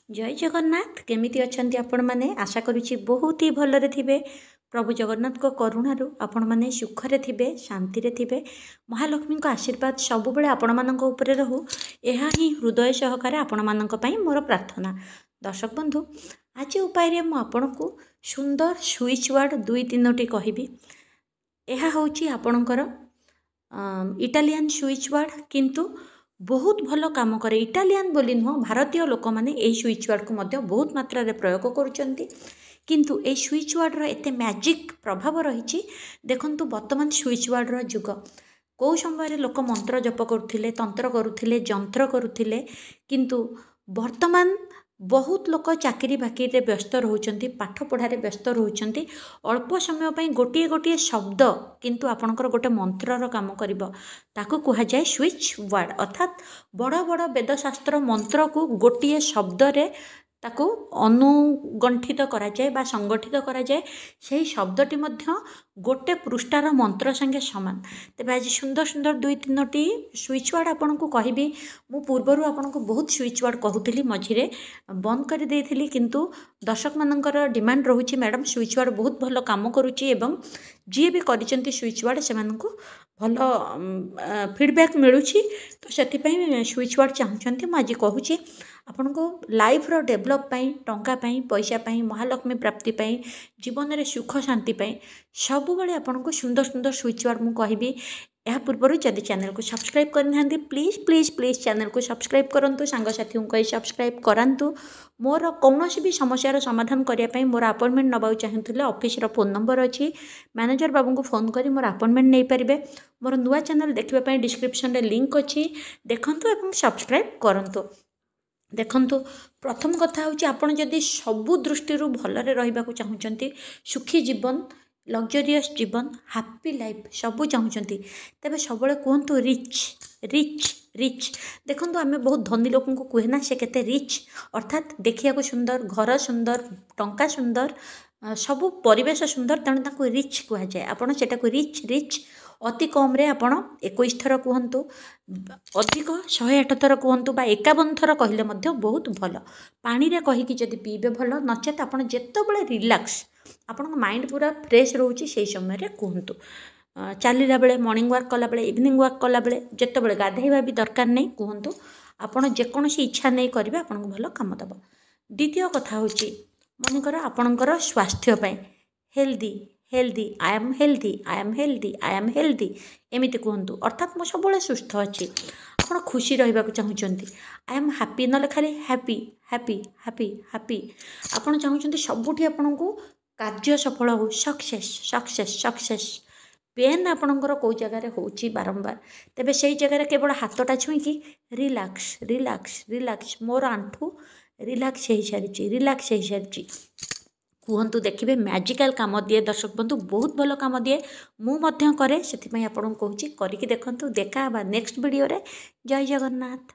जय जगन्नाथ केमिति अछंती आपण माने आशा करुछि बहुत ही भलरे थिबे। प्रभु जगन्नाथ को करुणारू आपण माने सुखरे थिबे, शांति रे थिबे। महालक्ष्मी को आशीर्वाद सब बेले आपण मानक उपरे रहू, एहा ही हृदय सहकारे आपण मानक पई मोर प्रार्थना। दर्शक बंधु, आज उपाय रे मु आपण को सुंदर स्विच वर्ड दुई तीनोटी कहिबी। एहा होछि आपणकर इटालियन स्विच वर्ड, किंतु बहुत भल काम करे। इटालियन बोली नुह, भारतीय लोक मैंने यही स्विच वर्ड को मध्य बहुत मात्रा रे प्रयोग करुचंती, किंतु ए स्विच वर्ड रो एते मैजिक प्रभाव रही। देखंतु वर्तमान स्विच वर्ड रो जुग, कौ समय लोक मंत्र जप करुथिले, तंत्र करुथिले, जंत्र करुथिले, किंतु वर्तमान बहुत लोक चाकरी बाकरी व्यस्त रोचंती, पाठ पढ़ारे व्यस्त रोचंती। अल्प समय पई गोटे गोटे शब्द किंतु आपणकर गोटे मंत्रर काम करिवो, ताको कुहा जाय स्विच वर्ड। अर्थात बड़ बड़ वेदशास्त्र मंत्र को गोटे शब्द रे ताको अनुगंठित करा जाय बा संगठित करा जाय। सेही शब्दटी मध्य गोटे पृष्ठार मंत्र संगे समान। तेबे आज सुंदर सुंदर दुई तीनोटी स्विच वर्ड आपन को कहबी। मु पूर्वरु आपन को बहुत स्विच वर्ड कहूली, मझिरे बंद कर देइथिली, किंतु दर्शक मानकर डिमांड रहूची मैडम स्विच वर्ड बहुत भल काम करूची एवं जी भी करिसेंती स्विच वर्ड से मानकु भल फीडबैक मिलूची। तो सेति स्विच वर्ड चाहूँगी मु आज कहूची आपण को लाइफ रो डेवलप पाई, टंका पाई, पैसा पाई, महालक्ष्मी प्राप्ति पाई, जीवन रे सुख शांति पाई सब बड़े आपण को सुंदर सुंदर स्विच वर्ड मु कहबी। या पूर्व जदि चैनल को सब्सक्राइब करना प्लीज प्लीज प्लीज चैनल को सब्सक्राइब करूँ, सांगसाथी को सब्सक्राइब करातु। मोर कौन भी समस्यार समाधान करने मोर अपॉइंटमेंट नबाक चाहूँगे ऑफिस रो फोन नंबर अच्छी, मैनेजर बाबू को फोन करी मोर अपॉइंटमेंट नहीं पारे। मोर नुआ चैनल देखा डिस्क्रिप्शन रे लिंक अच्छी, देखंतु एवं सब्सक्राइब करंतु। देखंतु प्रथम कथा होची आपण जदि सबु दृष्टि भलरे रहिबा को चाहूचंती, सुखी जीवन, लग्जरियस जीवन, हैप्पी लाइफ सबू चाहूचंती, तेबे सबले कहतु रिच रिच रिच। देखंतु आमे बहुत धनी लोक को कहे ना से केते रिच, अर्थात देखिया सुंदर, घर सुंदर, टंका सुंदर, सबू परिवेश सुंदर, तेणु ताको रिच कह जाए। आपण सेटा को रिच रिच अति कम रे आपण 21 थर कहतु, अधिक 108 थर कहतु बा 51 थर कहले मध्य बहुत भल। पानी रे कहिकी जदि पीबे भल, नचेत आपण जेतेबेले रिलैक्स आपण माइंड पूरा फ्रेश रोची से समय रे कहतु। चलला बेले, मॉर्निंग वॉक कला बेले, इवनिंग वॉक कला बेले, जेतेबेले गाधेइबा भी दरकार नहीं कहतु। आपण जेकोसी इच्छा नहीं करिवे आपण को भल काम दब। द्वितीय कथा होची मनकर आपणकर स्वास्थ्य पय healthy healthy, I am healthy, I am healthy, I am healthy एमिति कहतु। अर्थात मो सब सुस्थ अच्छी, आप खुशी रहा चाहूँगी। आई एम हैप्पी ना खाली हैप्पी हैप्पी हैप्पी हैप्पी आपड़ चाहूँगी सबुठी आपण को कार्य सफल हो, सक्सेस सक्सेस सक्सेस। पेन आपणकर कौ जगार होची बारंबार, तेबे से जगह केवल हाथटा छुईकी रिलैक्स रिलैक्स रिलैक्स, मोर आंठू रिलैक्स हो सारी, रिलैक्स हो सारी कहतु। देखिए मैजिकल काम दिए दर्शक बंधु, बहुत भल काम दिए, मुझे करे से आपको कहूँ करके देखूँ। देखा नेक्स्ट वीडियो रे। जय जगन्नाथ।